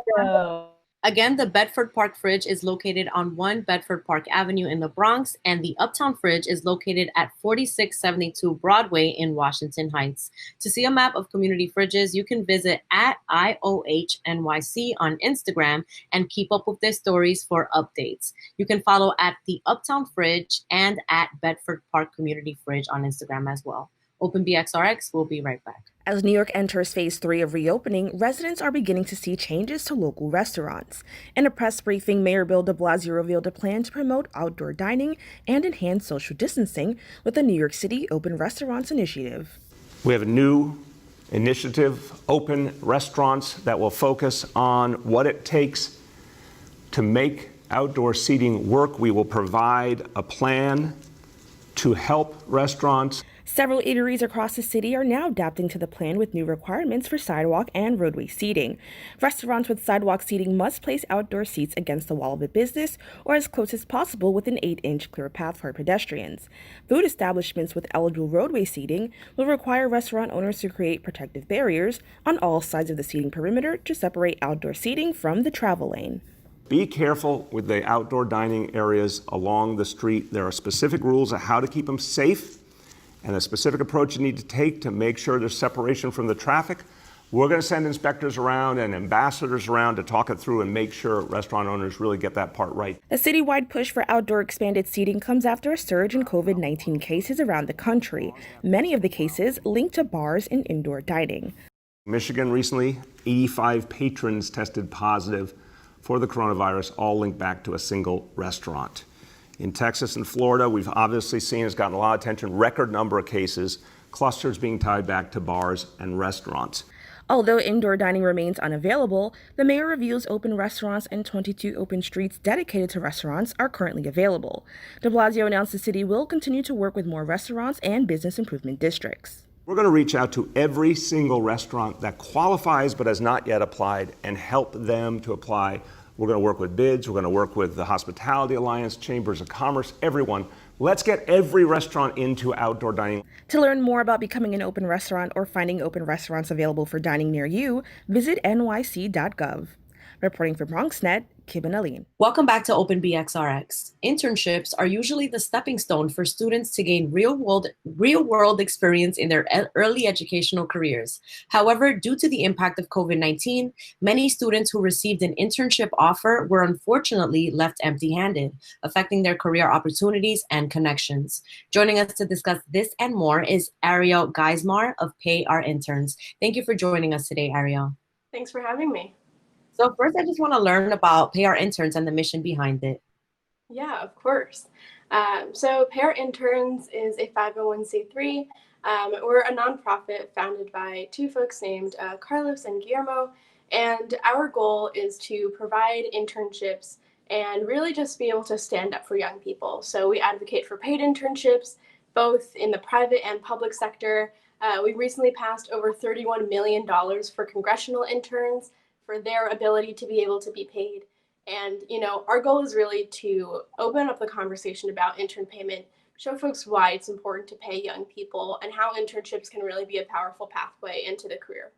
Again, the Bedford Park Fridge is located on 1 Bedford Park Avenue in the Bronx, and the Uptown Fridge is located at 4672 Broadway in Washington Heights. To see a map of community fridges, you can visit at IOHNYC on Instagram and keep up with their stories for updates. You can follow at the Uptown Fridge and at Bedford Park Community Fridge on Instagram as well. Open BXRx, we'll be right back. As New York enters phase 3 of reopening, residents are beginning to see changes to local restaurants. In a press briefing, Mayor Bill de Blasio revealed a plan to promote outdoor dining and enhance social distancing with the New York City Open Restaurants Initiative. We have a new initiative, Open Restaurants, that will focus on what it takes to make outdoor seating work. We will provide a plan to help restaurants. Several eateries across the city are now adapting to the plan with new requirements for sidewalk and roadway seating. Restaurants with sidewalk seating must place outdoor seats against the wall of the business or as close as possible with an 8-inch clear path for pedestrians. Food establishments with eligible roadway seating will require restaurant owners to create protective barriers on all sides of the seating perimeter to separate outdoor seating from the travel lane. Be careful with the outdoor dining areas along the street. There are specific rules of how to keep them safe and a specific approach you need to take to make sure there's separation from the traffic. We're going to send inspectors around and ambassadors around to talk it through and make sure restaurant owners really get that part right. A citywide push for outdoor expanded seating comes after a surge in COVID-19 cases around the country, many of the cases linked to bars and indoor dining. Michigan recently, 85 patrons tested positive for the coronavirus, all linked back to a single restaurant. In Texas and Florida, we've obviously seen, it's gotten a lot of attention, record number of cases, clusters being tied back to bars and restaurants. Although indoor dining remains unavailable, the mayor reveals open restaurants and 22 open streets dedicated to restaurants are currently available. De Blasio announced the city will continue to work with more restaurants and business improvement districts. We're going to reach out to every single restaurant that qualifies but has not yet applied and help them to apply. We're going to work with bids. We're going to work with the Hospitality Alliance, Chambers of Commerce, everyone. Let's get every restaurant into outdoor dining. To learn more about becoming an open restaurant or finding open restaurants available for dining near you, visit nyc.gov. Reporting for BronxNet, Kim and Aline. Welcome back to Open BXRx. Internships are usually the stepping stone for students to gain real-world experience in their early educational careers. However, due to the impact of COVID-19, many students who received an internship offer were unfortunately left empty-handed, affecting their career opportunities and connections. Joining us to discuss this and more is Arielle Geismar of Pr Interns. Thank you for joining us today, Arielle. Thanks for having me. So first, I just want to learn about Pr Interns and the mission behind it. Yeah, of course. So Pr Interns is a 501c3. We're a nonprofit founded by two folks named Carlos and Guillermo. And our goal is to provide internships and really just be able to stand up for young people. So we advocate for paid internships, both in the private and public sector. We recently passed over $31 million for congressional interns, for their ability to be able to be paid. And, you know, our goal is really to open up the conversation about intern payment, show folks why it's important to pay young people and how internships can really be a powerful pathway into the career.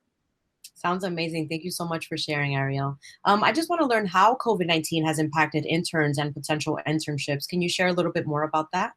Sounds amazing. Thank you so much for sharing, Arielle. I just want to learn how COVID-19 has impacted interns and potential internships. Can you share a little bit more about that?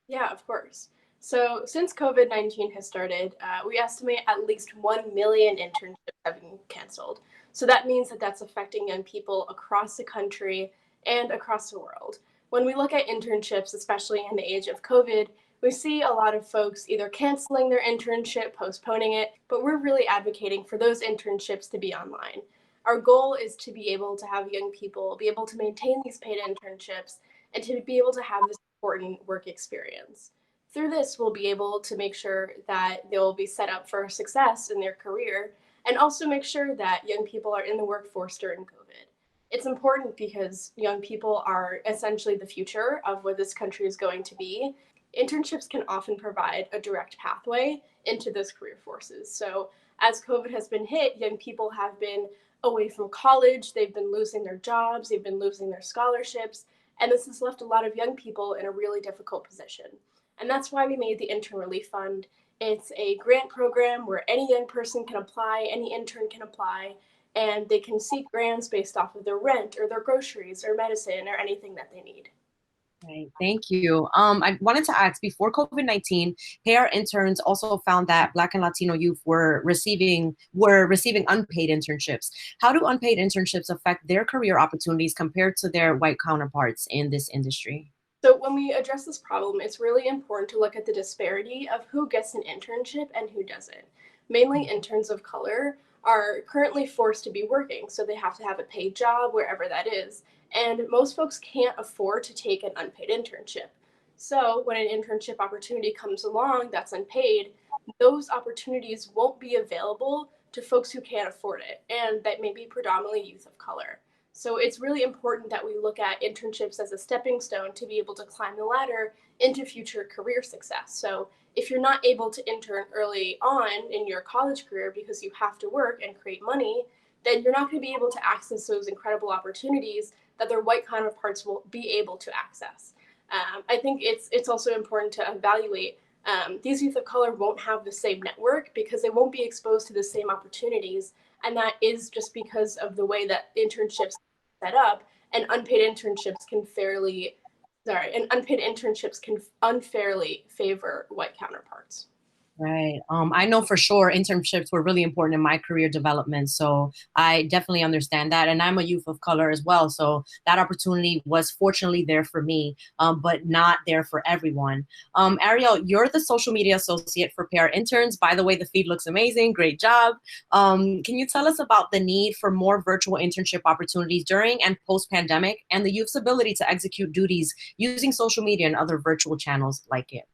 Yeah, of course. So since COVID-19 has started, we estimate at least 1 million internships have been canceled. So that means that that's affecting young people across the country and across the world. When we look at internships, especially in the age of COVID, we see a lot of folks either canceling their internship, postponing it, but we're really advocating for those internships to be online. Our goal is to be able to have young people be able to maintain these paid internships and to be able to have this important work experience. Through this, we'll be able to make sure that they'll be set up for success in their career and also make sure that young people are in the workforce during COVID. It's important because young people are essentially the future of what this country is going to be. Internships can often provide a direct pathway into those career forces. So as COVID has been hit, young people have been away from college, they've been losing their jobs, they've been losing their scholarships, and this has left a lot of young people in a really difficult position. And that's why we made the Intern Relief Fund. It's a grant program where any young person can apply, any intern can apply, and they can seek grants based off of their rent or their groceries or medicine or anything that they need. Right, thank you. I wanted to ask, before COVID-19, Pr Interns also found that Black and Latino youth were receiving unpaid internships. How do unpaid internships affect their career opportunities compared to their white counterparts in this industry? So when we address this problem, it's really important to look at the disparity of who gets an internship and who doesn't. Mainly interns of color are currently forced to be working, so they have to have a paid job wherever that is. And most folks can't afford to take an unpaid internship. So when an internship opportunity comes along that's unpaid, those opportunities won't be available to folks who can't afford it, and that may be predominantly youth of color. So it's really important that we look at internships as a stepping stone to be able to climb the ladder into future career success. So if you're not able to intern early on in your college career because you have to work and create money, then you're not going to be able to access those incredible opportunities that their white counterparts will be able to access. I think it's also important to evaluate these youth of color won't have the same network because they won't be exposed to the same opportunities. And that is just because of the way that internships are set up, and unpaid internships can unfairly favor white counterparts. Right. I know for sure internships were really important in my career development. So I definitely understand that. And I'm a youth of color as well. So that opportunity was fortunately there for me, but not there for everyone. Arielle, you're the social media associate for Pr Interns. By the way, the feed looks amazing. Great job. Can you tell us about the need for more virtual internship opportunities during and post-pandemic and the youth's ability to execute duties using social media and other virtual channels like it?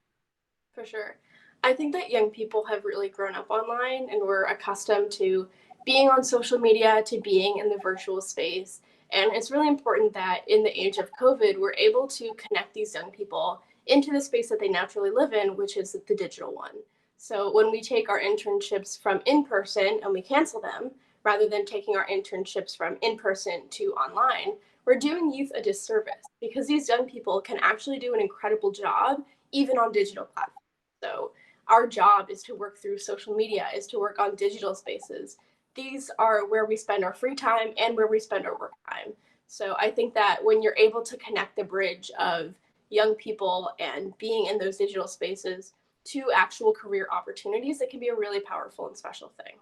For sure. I think that young people have really grown up online and we're accustomed to being on social media, to being in the virtual space. And it's really important that in the age of COVID, we're able to connect these young people into the space that they naturally live in, which is the digital one. So when we take our internships from in person and we cancel them, rather than taking our internships from in person to online, we're doing youth a disservice because these young people can actually do an incredible job even on digital platforms. So our job is to work through social media, is to work on digital spaces. These are where we spend our free time and where we spend our work time. So I think that when you're able to connect the bridge of young people and being in those digital spaces to actual career opportunities, it can be a really powerful and special thing.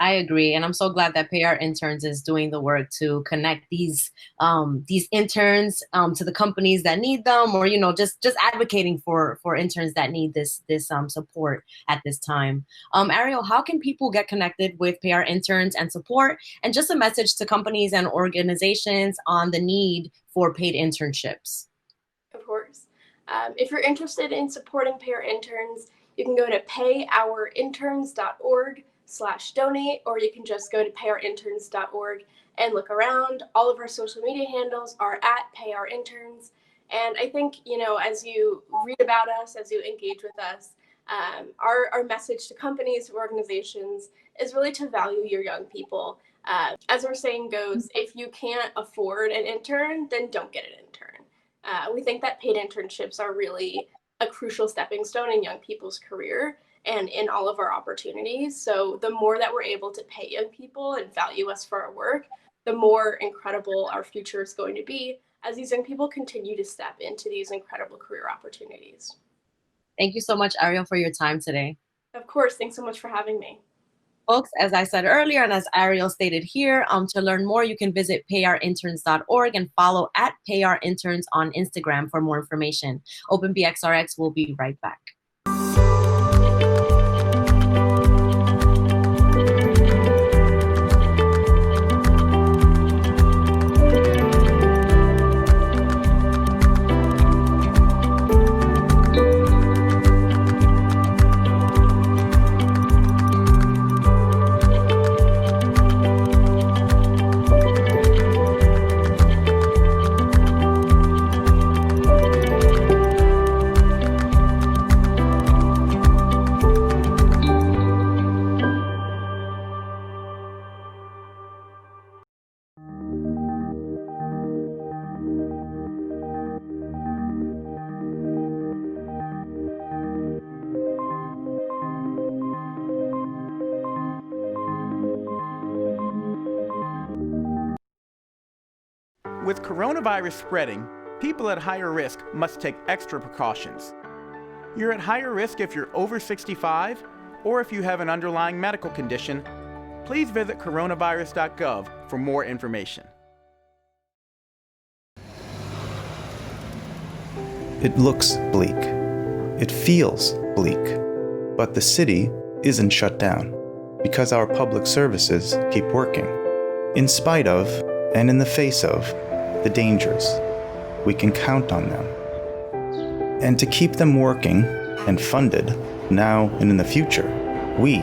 I agree, and I'm so glad that Pr Interns is doing the work to connect these interns to the companies that need them, or just advocating for interns that need this support at this time. Arielle, how can people get connected with Pr Interns and support, and just a message to companies and organizations on the need for paid internships? Of course. If you're interested in supporting Pr Interns, you can go to payourinterns.org/donate, or you can just go to payourinterns.org and look around. All of our social media handles are at payourinterns. And I think, as you read about us, as you engage with us, our message to companies, organizations is really to value your young people. As our saying goes, if you can't afford an intern, then don't get an intern. We think that paid internships are really a crucial stepping stone in young people's career and in all of our opportunities. So the more that we're able to pay young people and value us for our work, the more incredible our future is going to be as these young people continue to step into these incredible career opportunities. Thank you so much, Arielle, for your time today. Of course. Thanks so much for having me. Folks, as I said earlier, and as Arielle stated here, to learn more, you can visit payourinterns.org and follow at payourinterns on Instagram for more information. Open BXRx will be right back. With coronavirus spreading, people at higher risk must take extra precautions. You're at higher risk if you're over 65 or if you have an underlying medical condition. Please visit coronavirus.gov for more information. It looks bleak. It feels bleak. But the city isn't shut down because our public services keep working. In spite of, and in the face of, the dangers, we can count on them. And to keep them working and funded now and in the future, we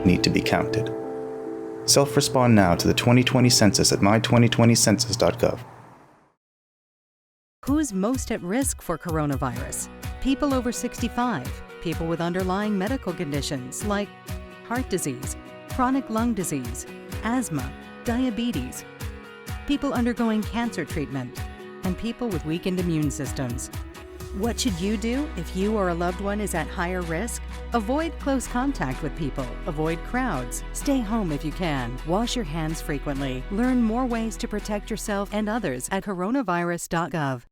need to be counted. Self-respond now to the 2020 census at my2020census.gov. Who's most at risk for coronavirus? People over 65, people with underlying medical conditions like heart disease, chronic lung disease, asthma, diabetes, people undergoing cancer treatment, and people with weakened immune systems. What should you do if you or a loved one is at higher risk? Avoid close contact with people, avoid crowds, stay home if you can, wash your hands frequently. Learn more ways to protect yourself and others at coronavirus.gov.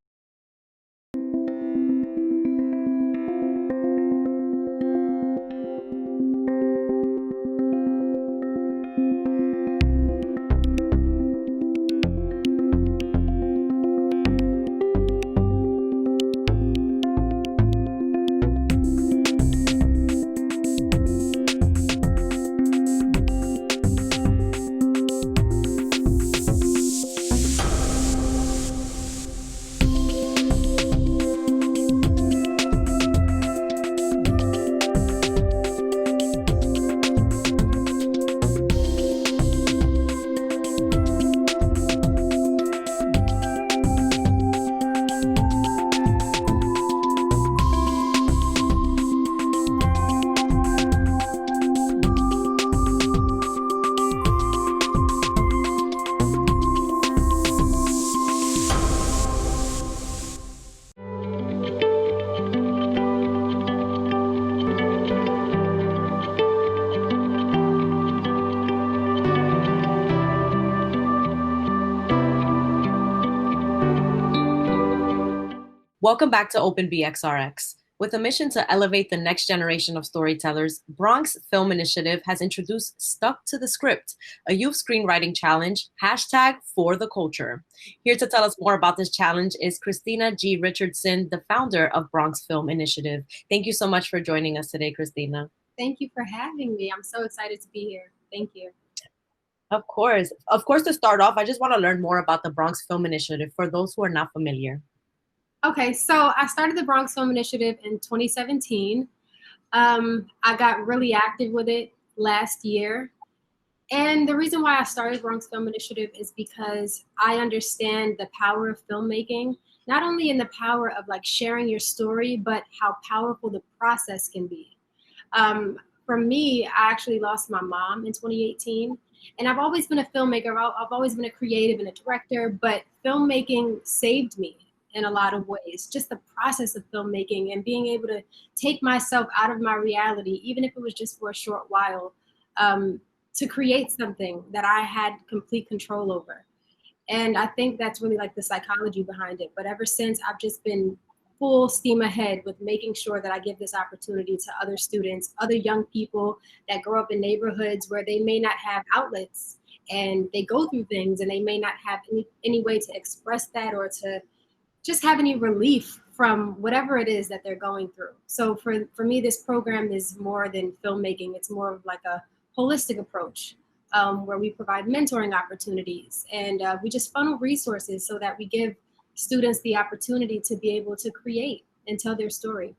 Welcome back to Open BXRx. With a mission to elevate the next generation of storytellers, Bronx Film Initiative has introduced Stuck to the Script, a youth screenwriting challenge, #ForTheCulture. Here to tell us more about this challenge is Christina G. Richardson, the founder of Bronx Film Initiative. Thank you so much for joining us today, Christina. Thank you for having me. I'm so excited to be here. Thank you. Of course. Of course, to start off, I just want to learn more about the Bronx Film Initiative for those who are not familiar. Okay, so I started the Bronx Film Initiative in 2017. I got really active with it last year. And the reason why I started Bronx Film Initiative is because I understand the power of filmmaking, not only in the power of like sharing your story, but how powerful the process can be. For me, I actually lost my mom in 2018. And I've always been a filmmaker. I've always been a creative and a director, but filmmaking saved me in a lot of ways. Just the process of filmmaking and being able to take myself out of my reality, even if it was just for a short while, to create something that I had complete control over. And I think that's really like the psychology behind it. But ever since, I've just been full steam ahead with making sure that I give this opportunity to other students, other young people that grow up in neighborhoods where they may not have outlets and they go through things and they may not have any way to express that or to just have any relief from whatever it is that they're going through. So for me, this program is more than filmmaking. It's more of like a holistic approach where we provide mentoring opportunities and we just funnel resources so that we give students the opportunity to be able to create and tell their story.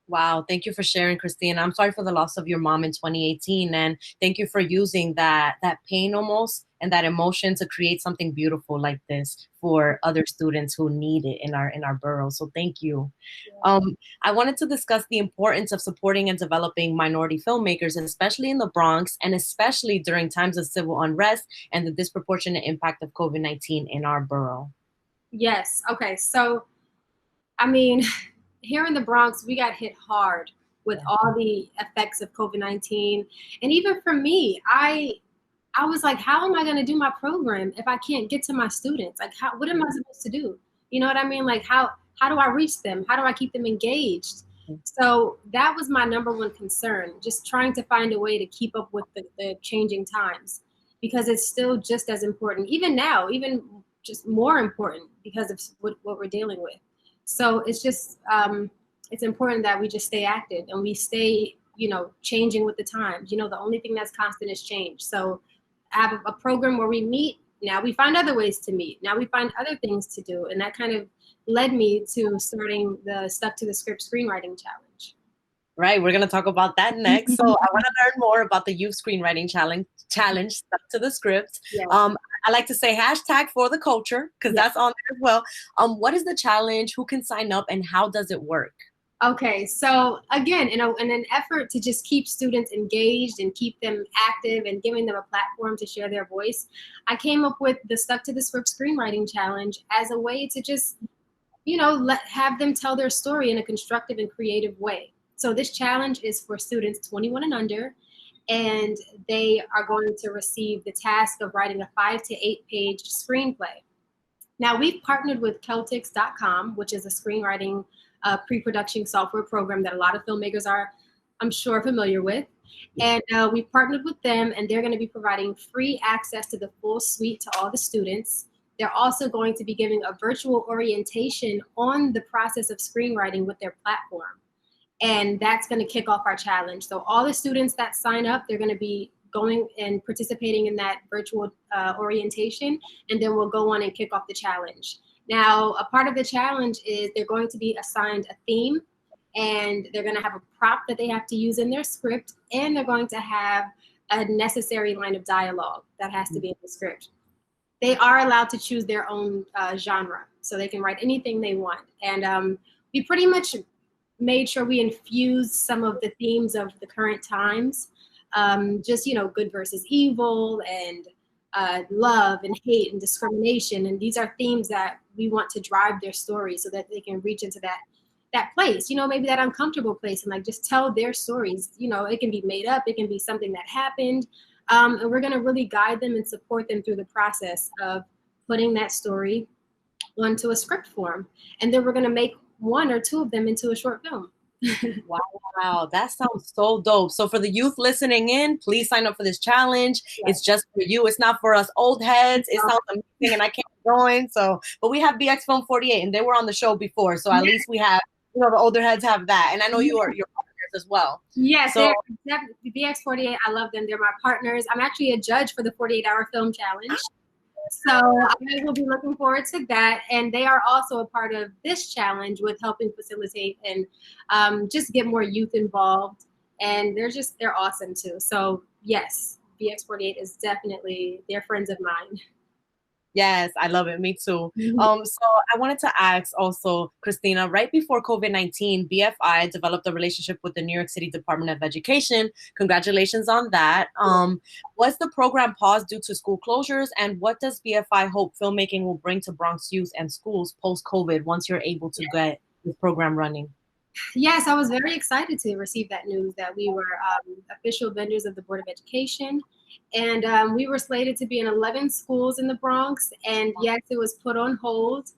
Wow, thank you for sharing, Christina. I'm sorry for the loss of your mom in 2018, and thank you for using that pain almost and that emotion to create something beautiful like this for other students who need it in our borough. So thank you. Yeah. I wanted to discuss the importance of supporting and developing minority filmmakers, especially in the Bronx, and especially during times of civil unrest and the disproportionate impact of COVID-19 in our borough. Yes. Okay. So, I mean, here in the Bronx, we got hit hard with all the effects of COVID-19. And even for me, I was like, how am I going to do my program if I can't get to my students? Like, what am I supposed to do? You know what I mean? Like, how do I reach them? How do I keep them engaged? So that was my number one concern, just trying to find a way to keep up with the changing times, because it's still just as important, even now, even just more important because of what we're dealing with. So it's just, it's important that we just stay active and we stay, changing with the times. The only thing that's constant is change. So I have a program where we meet. Now we find other ways to meet. Now we find other things to do. And that kind of led me to starting the Stuck to the Script screenwriting challenge. Right, we're going to talk about that next. So I want to learn more about the youth screenwriting challenge Stuck to the Script. Yes. I like to say #ForTheCulture because that's on there as well. What is the challenge? Who can sign up and how does it work? Okay, so again, in an effort to just keep students engaged and keep them active and giving them a platform to share their voice, I came up with the Stuck to the Script screenwriting challenge as a way to just, have them tell their story in a constructive and creative way. So this challenge is for students 21 and under, and they are going to receive the task of writing a 5 to 8 page screenplay. Now, we've partnered with Celtics.com, which is a screenwriting pre-production software program that a lot of filmmakers are, I'm sure, familiar with. And we've partnered with them, and they're going to be providing free access to the full suite to all the students. They're also going to be giving a virtual orientation on the process of screenwriting with their platform. And that's going to kick off our challenge. So all the students that sign up, they're going to be going and participating in that virtual orientation, and then we'll go on and kick off the challenge. Now, a part of the challenge is they're going to be assigned a theme, and they're going to have a prop that they have to use in their script, and they're going to have a necessary line of dialogue that has to be in the script. They are allowed to choose their own genre, so they can write anything they want. And we pretty much made sure we infused some of the themes of the current times, just, good versus evil, and love and hate and discrimination. And these are themes that we want to drive their story so that they can reach into that place, maybe that uncomfortable place, and like just tell their stories. It can be made up, it can be something that happened. And we're going to really guide them and support them through the process of putting that story onto a script form. And then we're going to make one or two of them into a short film. Wow, that sounds so dope. So for the youth listening in, please sign up for this challenge. It's just for you. It's not for us old heads. It sounds amazing and I can't join. So, but we have BX Film 48 and they were on the show before. So at least we have, you know, the older heads have that. And I know you are your partners as well. Yes, so they're BX48. I love them. They're my partners. I'm actually a judge for the 48-hour film challenge. So I will be looking forward to that. And they are also a part of this challenge with helping facilitate and just get more youth involved. And they're awesome too. So yes, BX48 is definitely, they're friends of mine. Yes, I love it. Me too. So I wanted to ask also, Christina, right before COVID-19, BFI developed a relationship with the New York City Department of Education. Congratulations on that. Was the program paused due to school closures? And what does BFI hope filmmaking will bring to Bronx youth and schools post-COVID once you're able to get this program running? Yes, I was very excited to receive that news that we were official vendors of the Board of Education. And we were slated to be in 11 schools in the Bronx. And yes, it was put on hold,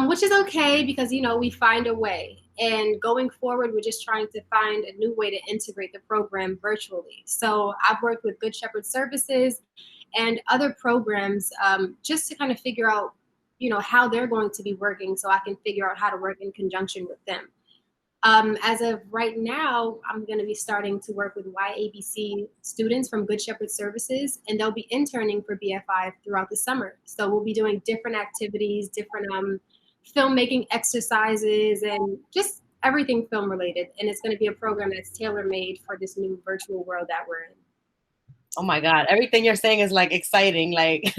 which is okay because, you know, we find a way. And going forward, we're just trying to find a new way to integrate the program virtually. So I've worked with Good Shepherd Services and other programs just to kind of figure out, you know, how they're going to be working so I can figure out how to work in conjunction with them. As of right now, I'm going to be starting to work with YABC students from Good Shepherd Services, and they'll be interning for BFI throughout the summer. So we'll be doing different activities, different filmmaking exercises, and just everything film related. And it's going to be a program that's tailor-made for this new virtual world that we're in. Oh my God, everything you're saying is like exciting. Like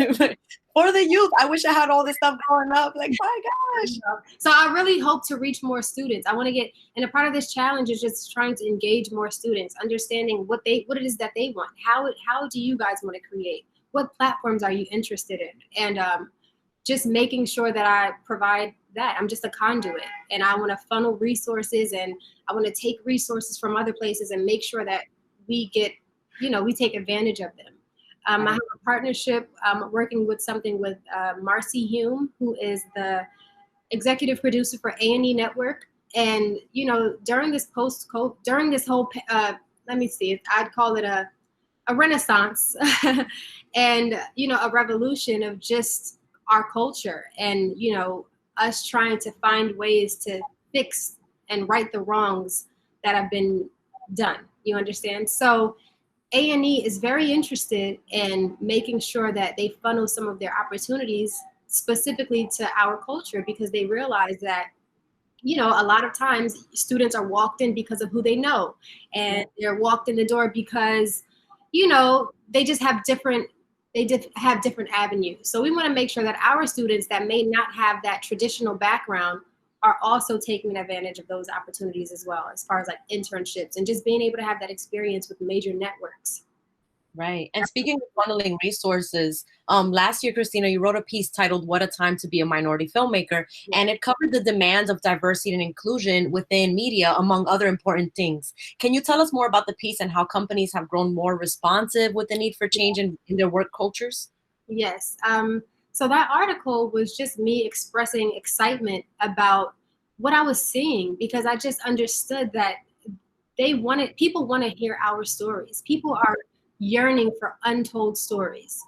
for the youth, I wish I had all this stuff going up. Like, my gosh. So I really hope to reach more students. I want to get, and a part of this challenge is just trying to engage more students, understanding what it is that they want. How do you guys want to create? What platforms are you interested in? And just making sure that I provide that. I'm just a conduit, and I want to funnel resources, and I want to take resources from other places and make sure that we get, you know, we take advantage of them. I have a partnership working with Marcy Hume, who is the executive producer for A&E Network. And, you know, during this whole, let me see, I'd call it a renaissance and, you know, a revolution of just our culture and, you know, us trying to find ways to fix and right the wrongs that have been done. You understand? So A&E is very interested in making sure that they funnel some of their opportunities specifically to our culture, because they realize that, you know, a lot of times students are walked in because of who they know, and they're walked in the door because, you know, they just have different avenues. So we want to make sure that our students that may not have that traditional background are also taking advantage of those opportunities as well, as far as like internships and just being able to have that experience with major networks. Right. And speaking of funneling resources, last year, Christina, you wrote a piece titled "What a Time to Be a Minority Filmmaker," and it covered the demands of diversity and inclusion within media, among other important things. Can you tell us more about the piece and how companies have grown more responsive with the need for change in their work cultures? Yes. So that article was just me expressing excitement about what I was seeing, because I just understood that people want to hear our stories. People are yearning for untold stories,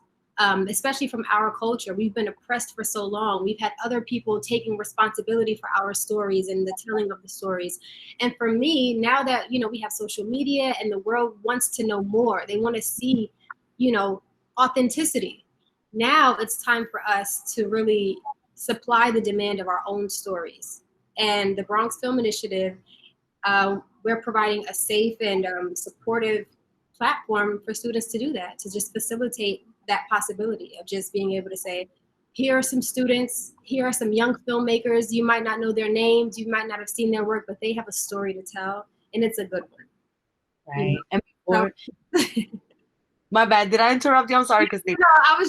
especially from our culture. We've been oppressed for so long. We've had other people taking responsibility for our stories and the telling of the stories. And for me, now that, you know, we have social media and the world wants to know more, they want to see, you know, authenticity. Now it's time for us to really supply the demand of our own stories. And the Bronx Film Initiative, we're providing a safe and supportive platform for students to do that, to just facilitate that possibility of just being able to say, here are some students, here are some young filmmakers, you might not know their names, you might not have seen their work, but they have a story to tell, and it's a good one. Right. You know? And before, my bad, did I interrupt you? I'm sorry, Christina. No,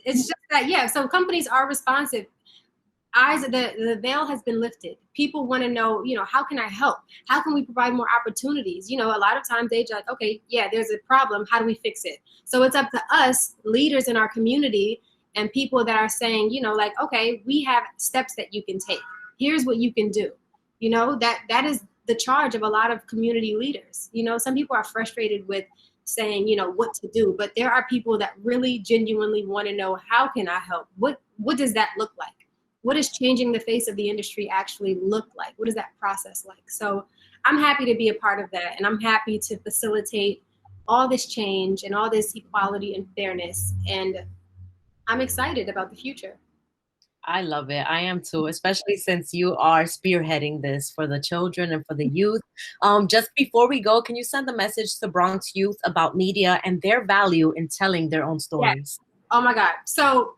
it's just that, yeah, so companies are responsive. The veil has been lifted. People want to know, you know, how can I help? How can we provide more opportunities? You know, a lot of times they just, okay, yeah, there's a problem. How do we fix it? So it's up to us, leaders in our community, and people that are saying, you know, like, okay, we have steps that you can take. Here's what you can do. You know, that is the charge of a lot of community leaders. You know, some people are frustrated with saying, you know, what to do, but there are people that really genuinely want to know, how can I help? What does that look like? What does changing the face of the industry actually look like? What is that process like? So I'm happy to be a part of that, and I'm happy to facilitate all this change and all this equality and fairness, and I'm excited about the future. I love it. I am too, especially since you are spearheading this for the children and for the youth. Just before we go, can you send a message to Bronx youth about media and their value in telling their own stories? Yes. Oh my God. So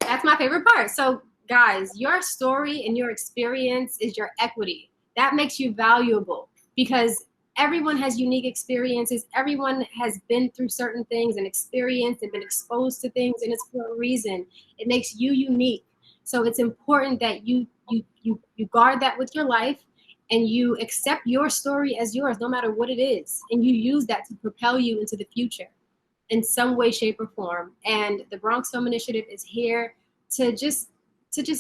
that's my favorite part. So guys, your story and your experience is your equity. That makes you valuable, because everyone has unique experiences. Everyone has been through certain things and experienced and been exposed to things, and it's for a reason. It makes you unique. So it's important that you guard that with your life, and you accept your story as yours, no matter what it is. And you use that to propel you into the future in some way, shape, or form. And the Bronx Film Initiative is here to just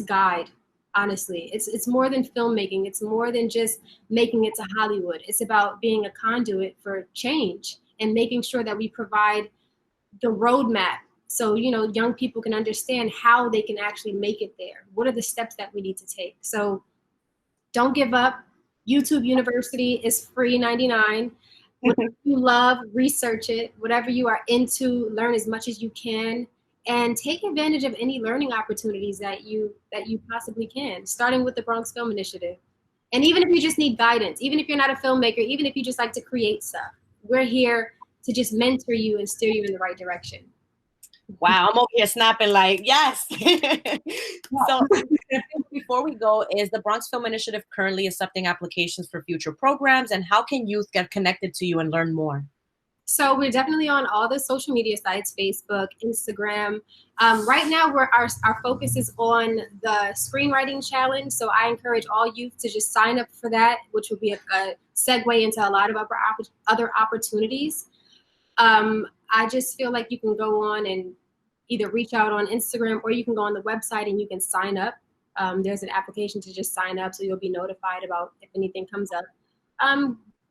guide, honestly. It's more than filmmaking. It's more than just making it to Hollywood. It's about being a conduit for change and making sure that we provide the roadmap, so, you know, young people can understand how they can actually make it there. What are the steps that we need to take? So don't give up. YouTube University is free 99. Whatever you love, research it. Whatever you are into, learn as much as you can, and take advantage of any learning opportunities that you possibly can, starting with the Bronx Film Initiative. And even if you just need guidance, even if you're not a filmmaker, even if you just like to create stuff, we're here to just mentor you and steer you in the right direction. Wow, I'm over here snapping like, yes. So before we go, is the Bronx Film Initiative currently accepting applications for future programs, and how can youth get connected to you and learn more? So we're definitely on all the social media sites, Facebook, Instagram. Right now, our focus is on the screenwriting challenge. So I encourage all youth to just sign up for that, which will be a segue into a lot of other opportunities. I just feel like you can go on and either reach out on Instagram, or you can go on the website and you can sign up. There's an application to just sign up, so you'll be notified about if anything comes up.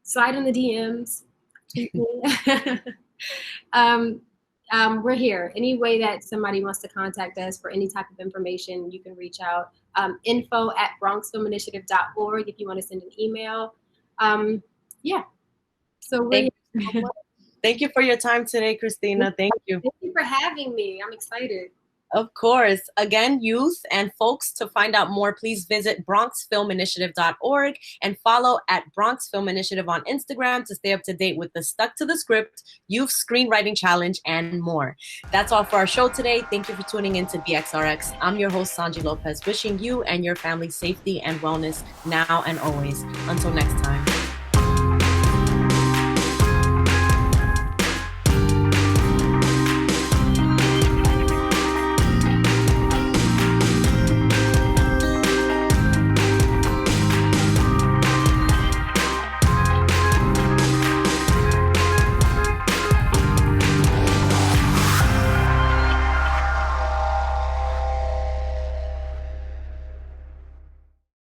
Slide in the DMs. We're here. Any way that somebody wants to contact us for any type of information, you can reach out. info@bronxfilminitiative.org if you want to send an email. Yeah. So Thank you for your time today, Christina. Thank you. Thank you for having me. I'm excited. Of course. Again, youth and folks, to find out more, please visit bronxfilminitiative.org and follow @Bronx Film Initiative on Instagram to stay up to date with the Stuck to the Script, Youth Screenwriting Challenge, and more. That's all for our show today. Thank you for tuning in to BXRx. I'm your host, Sonyi Lopez, wishing you and your family safety and wellness now and always. Until next time.